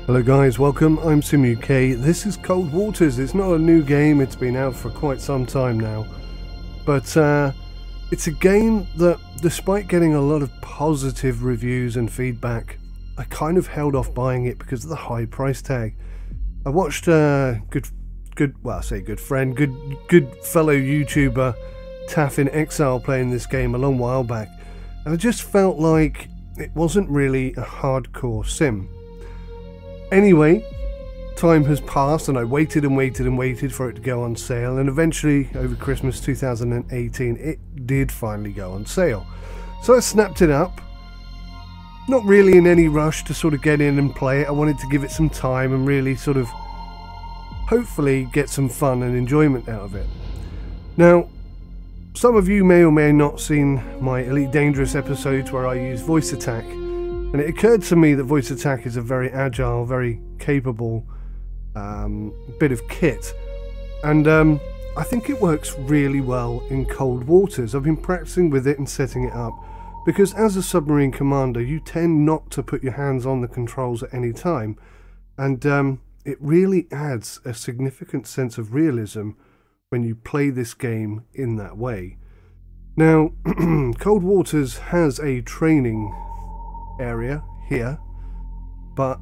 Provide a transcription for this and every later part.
Hello guys, welcome, I'm SimUK. This is Cold Waters. It's not a new game, it's been out for quite some time now. But it's a game that, despite getting a lot of positive reviews and feedback, I kind of held off buying it because of the high price tag. I watched a good fellow YouTuber, Taff in Exile, playing this game a long while back, and I just felt like it wasn't really a hardcore sim. Anyway, time has passed and I waited and waited and waited for it to go on sale, and eventually over Christmas 2018 it did finally go on sale. So I snapped it up, not really in any rush to sort of get in and play it. I wanted to give it some time and really sort of hopefully get some fun and enjoyment out of it. Now, some of you may or may not seen my Elite Dangerous episodes where I use voice attack. And it occurred to me that voice attack is a very agile, very capable bit of kit. And I think it works really well in Cold Waters. I've been practicing with it and setting it up, because as a submarine commander you tend not to put your hands on the controls at any time. And it really adds a significant sense of realism when you play this game in that way. Now, Cold Waters has a training area here, but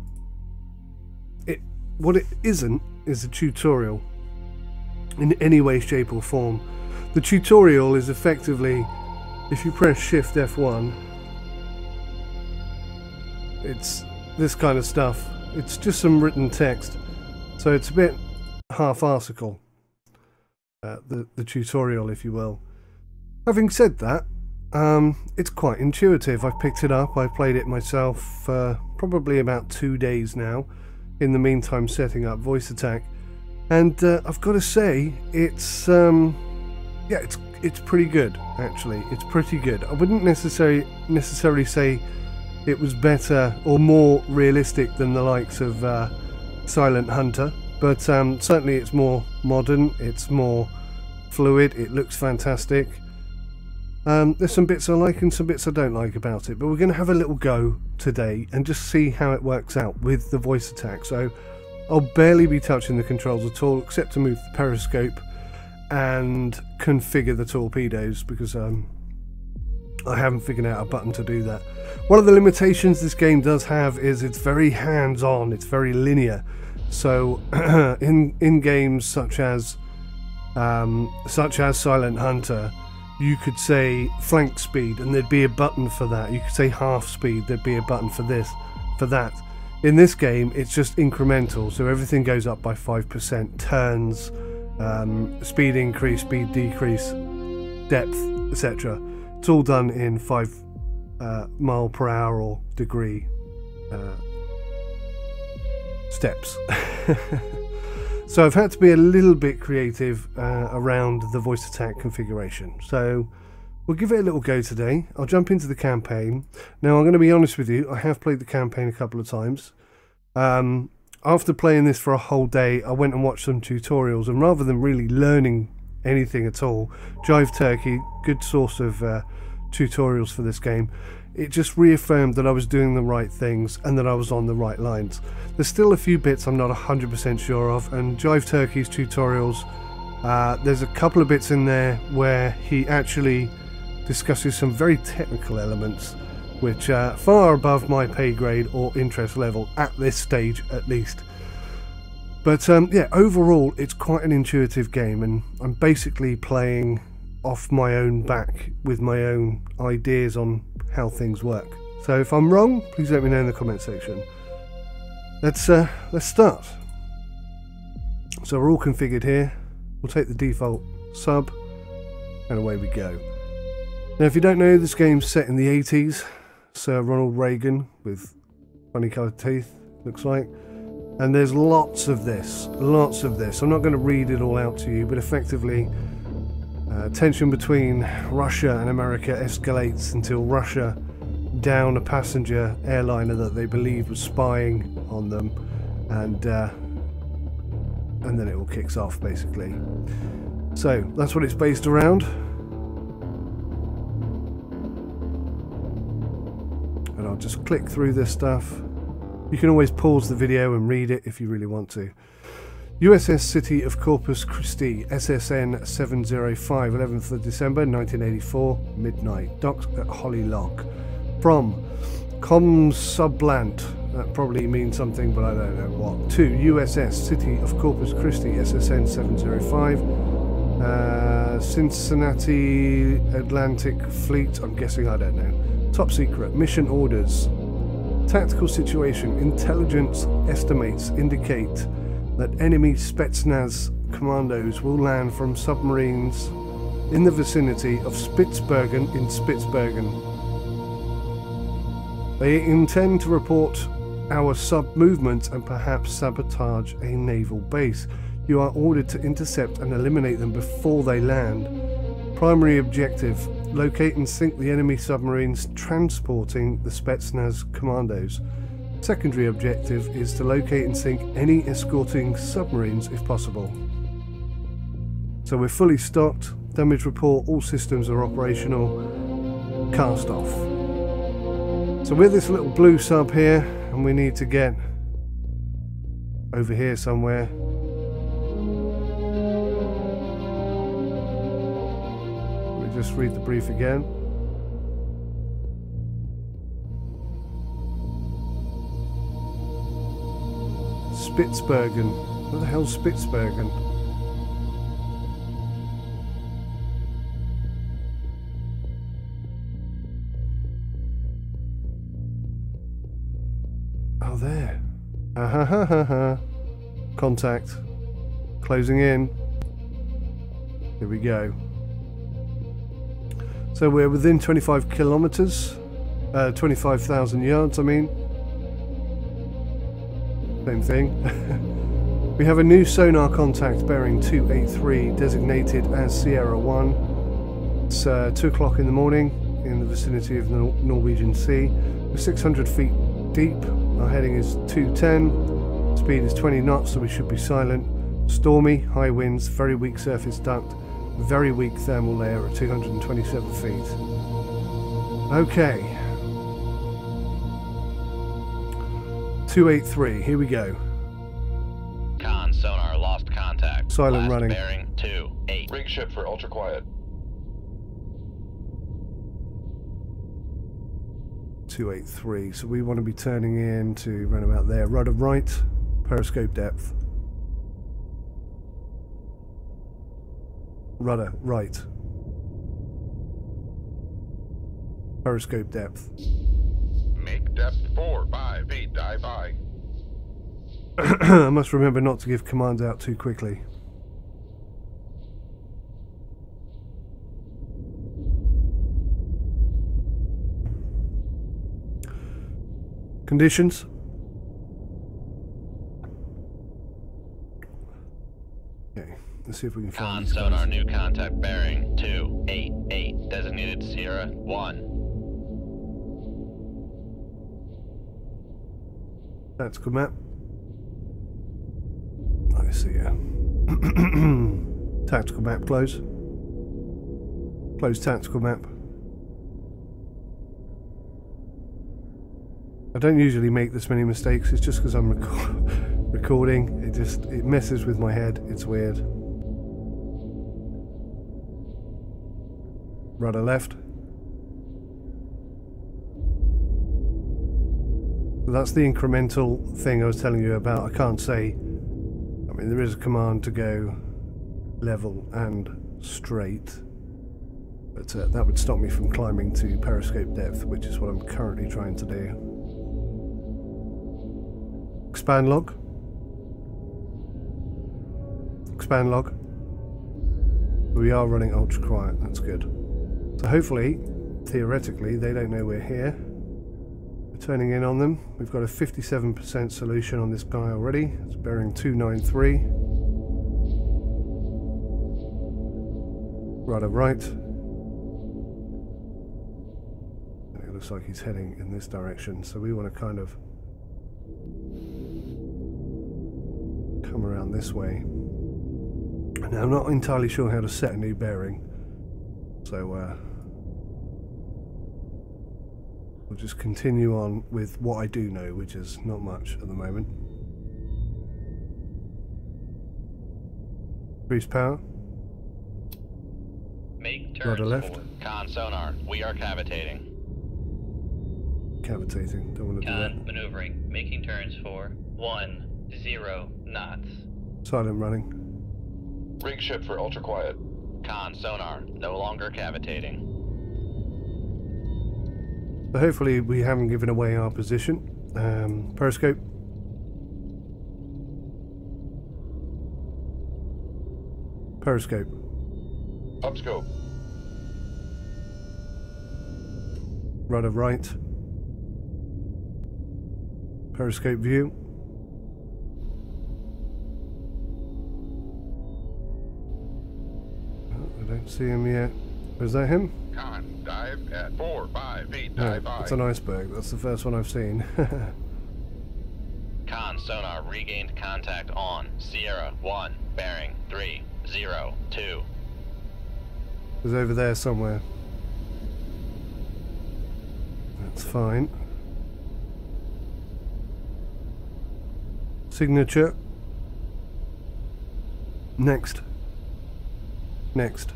what it isn't is a tutorial in any way, shape or form. The tutorial is effectively, if you press Shift F1, it's this kind of stuff. It's just some written text, so it's a bit half-arsical, the tutorial, if you will. Having said that, it's quite intuitive. I've picked it up, I've played it myself for probably about 2 days now, in the meantime setting up voice attack, and I've got to say it's it's pretty good. Actually, it's pretty good. I wouldn't necessarily say it was better or more realistic than the likes of Silent Hunter, but certainly it's more modern, it's more fluid, it looks fantastic. There's some bits I like and some bits I don't like about it, but we're going to have a little go today and just see how it works out with the voice attack. So I'll barely be touching the controls at all, except to move the periscope and configure the torpedoes, because I haven't figured out a button to do that. One of the limitations this game does have is it's very hands-on, it's very linear. So in games such as Silent Hunter, you could say flank speed and there'd be a button for that. You could say half speed, there'd be a button for this, for that. In this game it's just incremental, so everything goes up by 5%. Turns, speed increase, speed decrease, depth, etc. It's all done in 5 mile per hour or degree steps. So I've had to be a little bit creative around the voice attack configuration. So we'll give it a little go today. I'll jump into the campaign. Now, I'm going to be honest with you, I have played the campaign a couple of times. After playing this for a whole day, I went and watched some tutorials, and rather than really learning anything at all, WWIII, good source of tutorials for this game, it just reaffirmed that I was doing the right things and that I was on the right lines. There's still a few bits I'm not 100% sure of, and WWIII's tutorials, there's a couple of bits in there where he actually discusses some very technical elements which are far above my pay grade or interest level at this stage at least. But yeah, overall it's quite an intuitive game, and I'm basically playing off my own back with my own ideas on how things work. So if I'm wrong, please let me know in the comment section. Let's start. So we're all configured here. We'll take the default sub and away we go. Now, if you don't know, this game's set in the 80s. Sir Ronald Reagan with funny coloured teeth, looks like. And there's lots of this. I'm not going to read it all out to you, but effectively tension between Russia and America escalates until Russia down a passenger airliner that they believe was spying on them, and then it all kicks off basically. So that's what it's based around. And I'll just click through this stuff. You can always pause the video and read it if you really want to. USS City of Corpus Christi, SSN 705, 11th of December 1984, midnight. Docked at Holly Lock. From Sublant, that probably means something, but I don't know what. To USS City of Corpus Christi, SSN 705, Cincinnati Atlantic Fleet, I'm guessing, I don't know. Top secret, mission orders. Tactical situation, intelligence estimates indicate that enemy Spetsnaz commandos will land from submarines in the vicinity of Spitsbergen in Spitsbergen. They intend to report our sub-movement and perhaps sabotage a naval base. You are ordered to intercept and eliminate them before they land. Primary objective, locate and sink the enemy submarines transporting the Spetsnaz commandos. Secondary objective is to locate and sink any escorting submarines if possible. So we're fully stocked. Damage report, all systems are operational. Cast off. So we're this little blue sub here, and we need to get over here somewhere. Let me just read the brief again. Spitsbergen. What the hell's Spitsbergen? Oh, there. Contact. Closing in. Here we go. So we're within 25 kilometers. 25,000 yards, I mean. Same thing. We have a new sonar contact bearing 283 designated as Sierra 1. It's 2 o'clock in the morning in the vicinity of the Norwegian Sea. We're 600 feet deep. Our heading is 210. Speed is 20 knots, so we should be silent. Stormy, high winds, very weak surface duct, very weak thermal layer at 227 feet. Okay. 283, here we go. Con sonar lost contact. Silent Last running. Bearing 28. Rig ship for ultra quiet. 283, so we want to be turning in to run about there. Rudder right, periscope depth. Rudder right. Periscope depth. Make depth 4, 5, 8, dive high. I must remember not to give commands out too quickly. Conditions. Okay, let's see if we can find Con these sonar guys. new contact bearing 288 designated Sierra 1. Tactical map. I see ya. Tactical map close. Close tactical map. I don't usually make this many mistakes, it's just because I'm recording. It messes with my head, it's weird. Rudder left. So that's the incremental thing I was telling you about. I can't say, I mean, there is a command to go level and straight, but that would stop me from climbing to periscope depth, which is what I'm currently trying to do. Expand log. Expand log. We are running ultra quiet, that's good. So hopefully, theoretically, they don't know we're here. We're turning in on them. We've got a 57% solution on this guy already. It's bearing 293. Rudder right. And it looks like he's heading in this direction, so we want to kind of come around this way. Now I'm not entirely sure how to set a new bearing, so We'll just continue on with what I do know, which is not much at the moment. Increase power. Make Rudder turns left. for con sonar. We are cavitating. Cavitating. Don't want to do that. Con maneuvering. Making turns for 10 knots. Silent running. Rig ship for ultra quiet. Con sonar. No longer cavitating. So hopefully we haven't given away our position. Periscope. Periscope. Upscope. Rudder right. Periscope view. Oh, I don't see him yet. Is that him? Con, dive at 4, 5, 8, No, dive by. it's an iceberg. That's the first one I've seen. Con sonar regained contact on Sierra 1, bearing 302. It's over there somewhere. That's fine. Signature. Next. Next.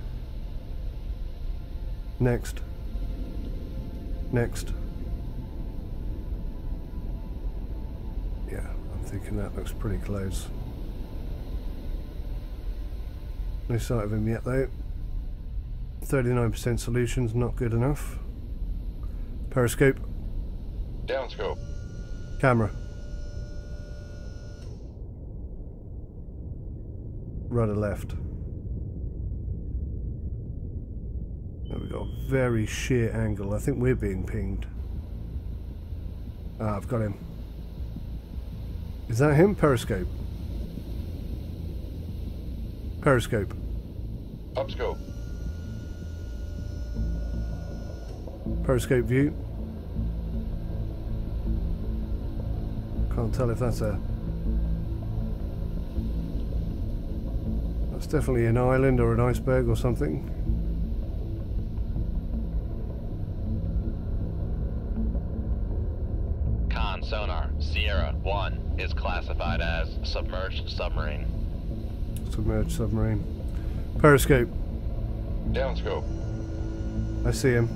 Next. Next. Yeah, I'm thinking that looks pretty close. No sight of him yet though. 39% solutions, not good enough. Periscope. Downscope. Camera. Rudder left. There we go. Very sheer angle. I think we're being pinged. Ah, I've got him. Is that him? Periscope. Periscope. Upscope. Periscope view. Can't tell if that's a... That's definitely an island or an iceberg or something. Con sonar Sierra 1 is classified as submerged submarine. Submerged submarine. Periscope. Downscope. I see him.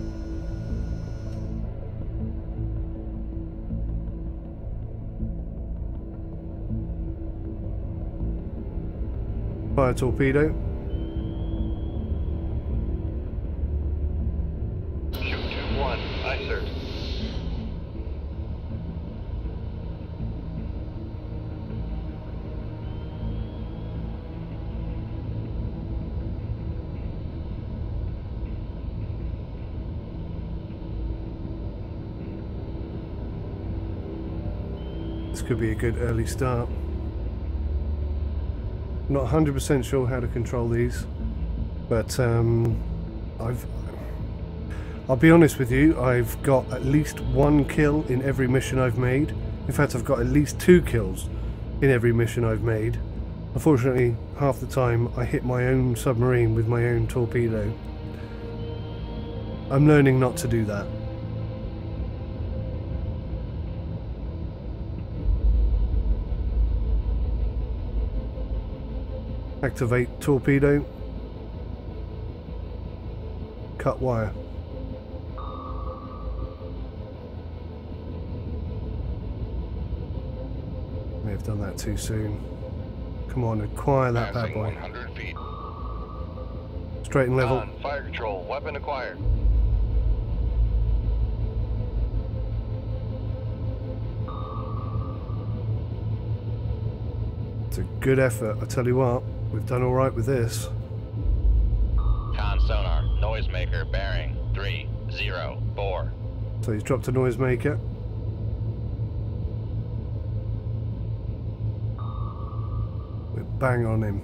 Fire torpedo. Shoot 2-1. Aye, sir. This could be a good early start. Not 100% sure how to control these, but I'll be honest with you, I've got at least one kill in every mission I've made. In fact, I've got at least 2 kills in every mission I've made. Unfortunately, half the time I hit my own submarine with my own torpedo. I'm learning not to do that. Activate torpedo. Cut wire. May have done that too soon. Come on, acquire that bad Passing boy. 100 feet. Straight and level. On, fire control. Weapon acquired. It's a good effort, I tell you what. We've done alright with this. Con sonar noisemaker bearing 304. So he's dropped a noisemaker. We're bang on him.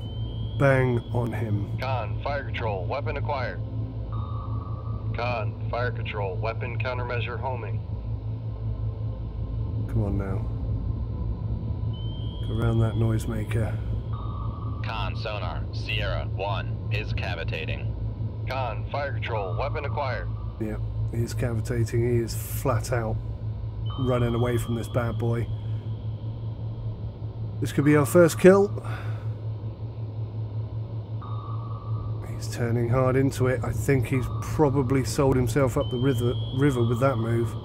Bang on him. Con, fire control. Weapon acquired. Con, fire control. Weapon countermeasure homing. Come on now. Go around that noisemaker. Con sonar Sierra 1 is cavitating. Con, fire control. Weapon acquired. Yep. He is cavitating. He is flat out running away from this bad boy. This could be our first kill. He's turning hard into it. I think he's probably sold himself up the river with that move.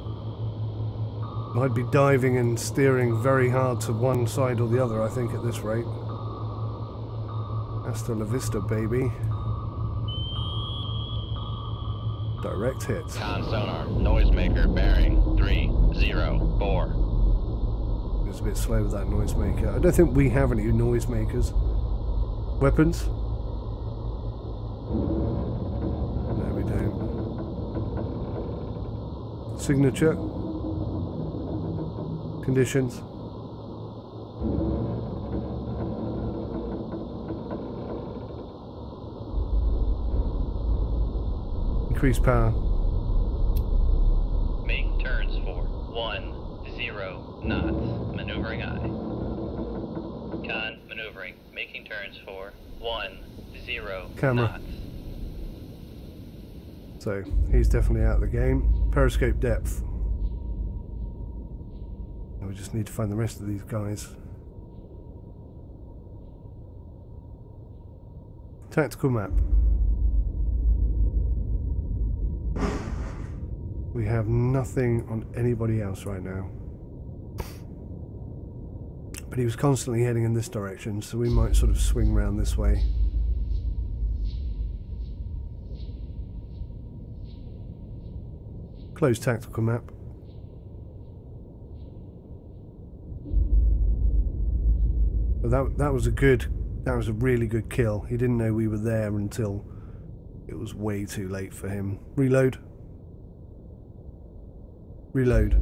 I'd be diving and steering very hard to one side or the other, I think, at this rate. Hasta la vista, baby. Direct hit. Con sonar, noisemaker, bearing 304. It's a bit slow with that noisemaker. I don't think we have any noisemakers. Weapons? No, we don't. Signature? Conditions? Increase power. Make turns for 10 knots. Maneuvering eye. Con maneuvering. Making turns for 10 Camera. knots. So, he's definitely out of the game. Periscope depth. We just need to find the rest of these guys. Tactical map. We have nothing on anybody else right now. But he was constantly heading in this direction, so we might sort of swing round this way. Close tactical map. But that was a really good kill. He didn't know we were there until it was way too late for him. Reload. Reload.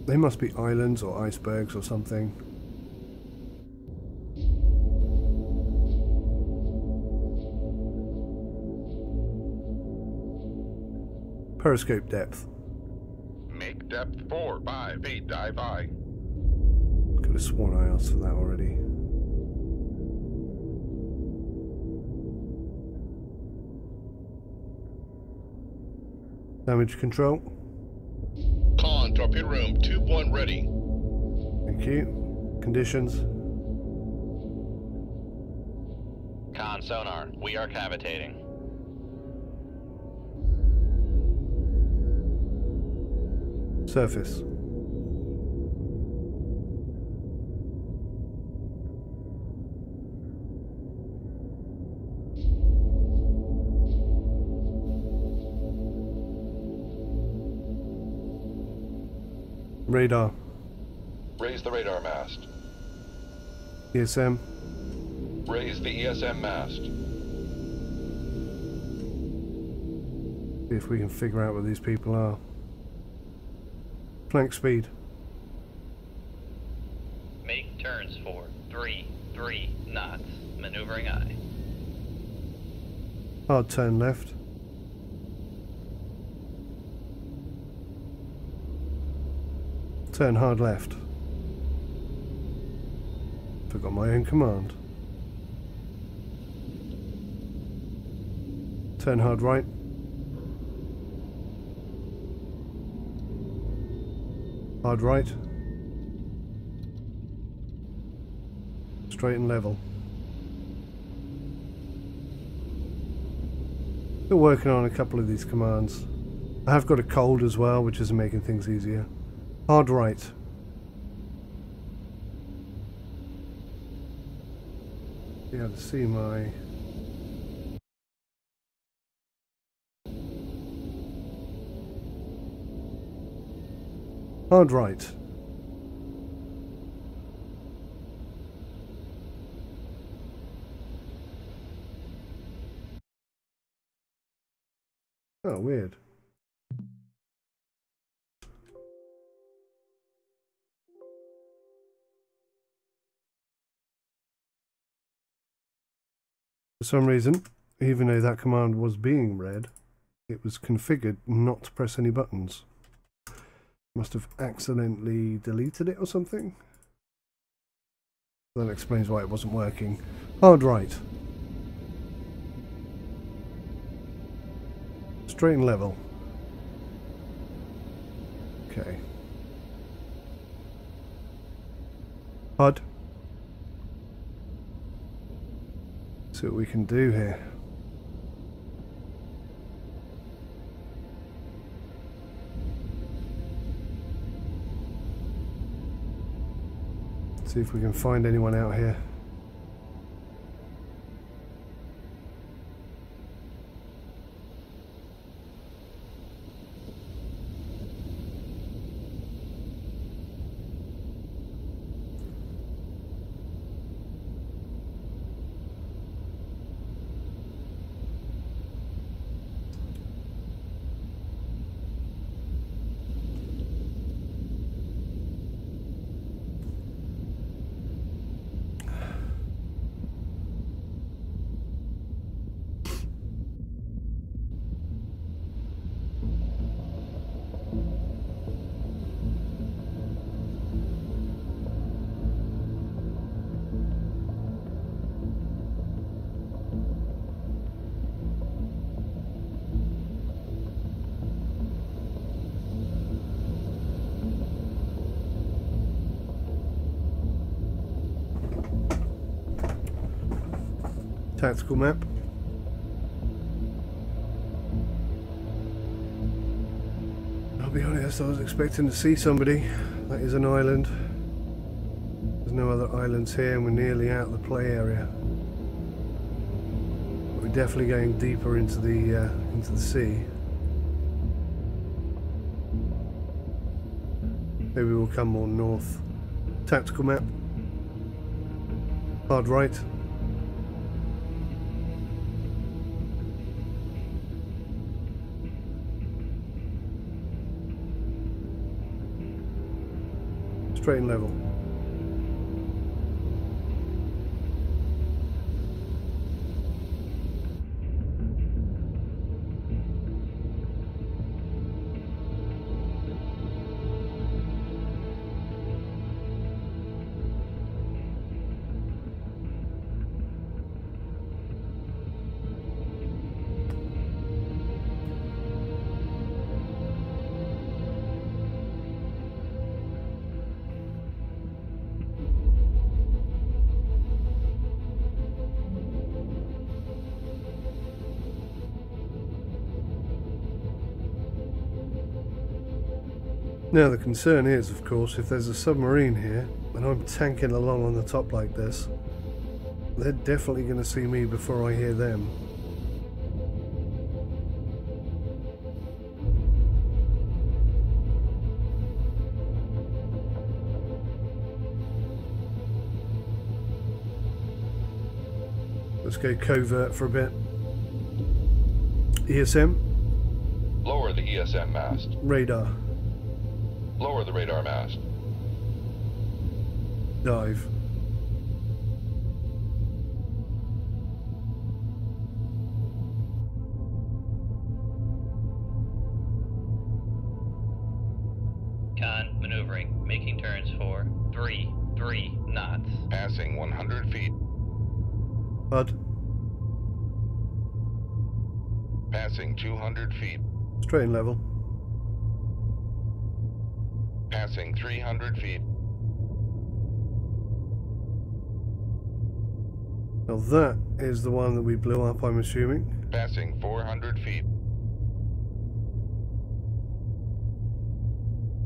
They must be islands or icebergs or something. Periscope depth. Make depth 458, dive I. Could have sworn I asked for that already. Damage control. Con, torpedo room, tube 1 ready. Thank you. Conditions. Con sonar, we are cavitating. Surface. Radar. Raise the radar mast. ESM. Raise the ESM mast. See if we can figure out where these people are. Plank speed. Make turns for 3 knots. Maneuvering eye. Hard turn left. Turn hard left. Forgot my own command. Turn hard right. Hard right. Straight and level. Still working on a couple of these commands. I have got a cold as well, which isn't making things easier. Hard right. Be able to see my... Hard right. Oh, weird. For some reason, even though that command was being read, it was configured not to press any buttons. Must have accidentally deleted it or something. That explains why it wasn't working. Hard right. Straight and level. Okay. HUD. See what we can do here. See if we can find anyone out here. Tactical map. I'll be honest, I was expecting to see somebody. That is an island. There's no other islands here and we're nearly out of the play area. But we're definitely going deeper into the sea. Maybe we'll come more north. Tactical map. Hard right. Straight and level. Now the concern is, of course, if there's a submarine here and I'm tanking along on the top like this, they're definitely going to see me before I hear them. Let's go covert for a bit. ESM. Lower the ESM mast. Radar. Lower the radar mast. Dive. Con, maneuvering, making turns for 3 knots. Passing 100 feet. HUD. Passing 200 feet. Straight and level. Passing 300 feet. Now that is the one that we blew up, I'm assuming. Passing 400 feet.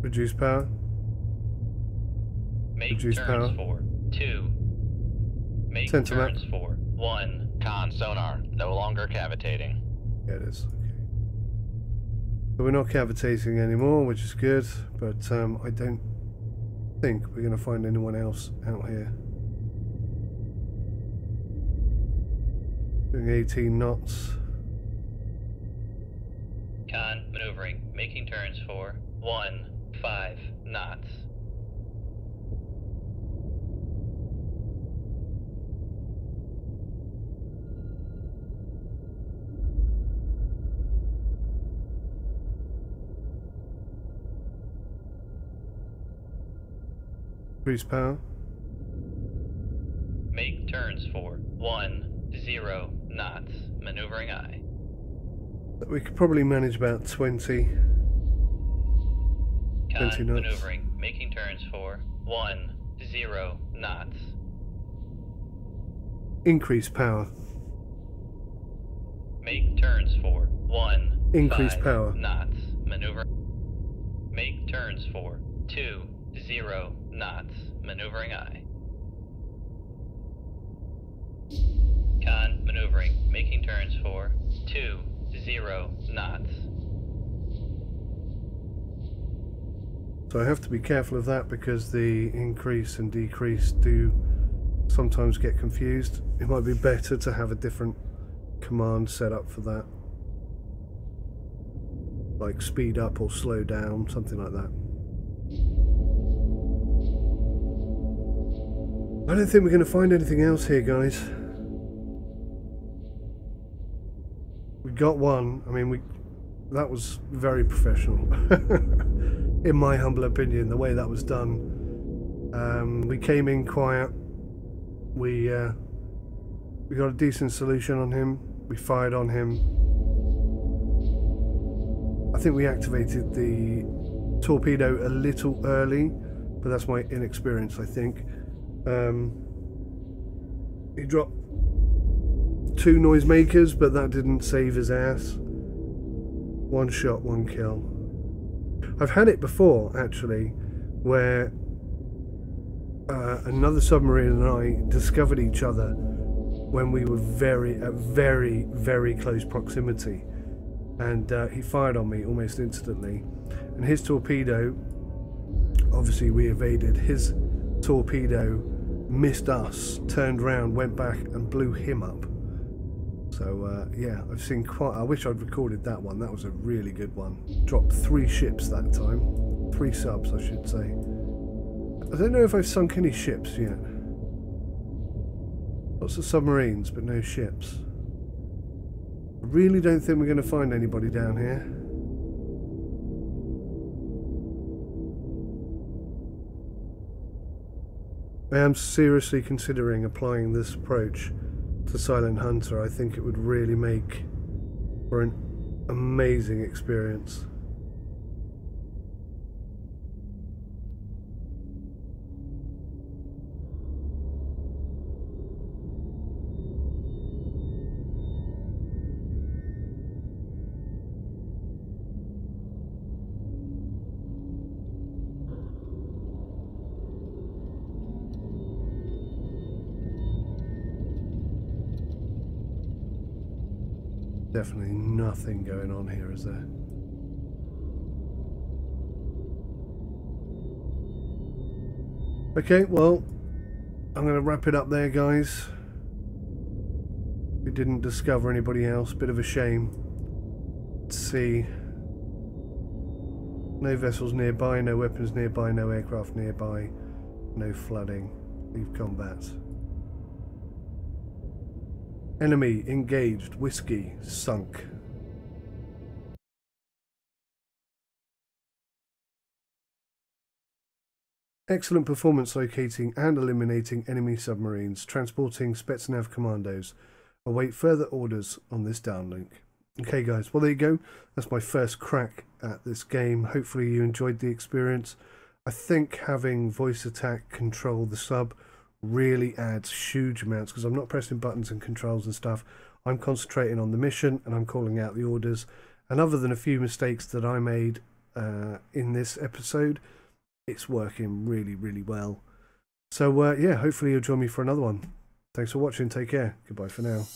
Reduce power. Make Reduce turns power. for 2. Make Center map. turns for 1. Con, sonar, no longer cavitating. Yeah, it is. Okay. So we're not cavitating anymore, which is good, but I don't think we're going to find anyone else out here. Doing 18 knots. Con, maneuvering, making turns for 5 knots. Increase power. Make turns for 10 knots. Maneuvering aye. We could probably manage about 20 knots. Maneuvering. Making turns for 10 knots. Increase power. Make turns for 15 power. knots. Maneuver. Make turns for 20 knots. Maneuvering aye. Maneuvering. Making turns for 20 knots. So I have to be careful of that because the increase and decrease do sometimes get confused. It might be better to have a different command set up for that. Like speed up or slow down, something like that. I don't think we're going to find anything else here, guys. We got one. I mean, that was very professional. In my humble opinion, the way that was done. We came in quiet. We got a decent solution on him. We fired on him. I think we activated the torpedo a little early, but that's my inexperience, I think. He dropped 2 noisemakers, but that didn't save his ass. 1 shot, 1 kill. I've had it before, actually, where another submarine and I discovered each other when we were at very, very close proximity. And he fired on me almost instantly. And his torpedo, obviously we evaded, his torpedo missed us, turned round, went back and blew him up. So yeah, I've seen quite, I wish I'd recorded that one. That was a really good one. Dropped 3 ships that time. 3 subs, I should say. I don't know if I've sunk any ships yet. Lots of submarines, but no ships. I really don't think we're going to find anybody down here. I am seriously considering applying this approach to Silent Hunter. I think it would really make for an amazing experience. Definitely nothing going on here, is there? Okay, well, I'm going to wrap it up there, guys. We didn't discover anybody else. Bit of a shame. Let's see. No vessels nearby, no weapons nearby, no aircraft nearby, no flooding. Leave combat. Enemy engaged. Whiskey sunk. Excellent performance locating and eliminating enemy submarines, transporting Spetsnaz commandos. Await further orders on this downlink. Okay guys, well there you go. That's my first crack at this game. Hopefully you enjoyed the experience. I think having VOICEATTACK control the sub really adds huge amounts, because I'm not pressing buttons and controls and stuff. I'm concentrating on the mission and I'm calling out the orders. And other than a few mistakes that I made in this episode, it's working really, really well. So yeah, hopefully you'll join me for another one. Thanks for watching. Take care. Goodbye for now.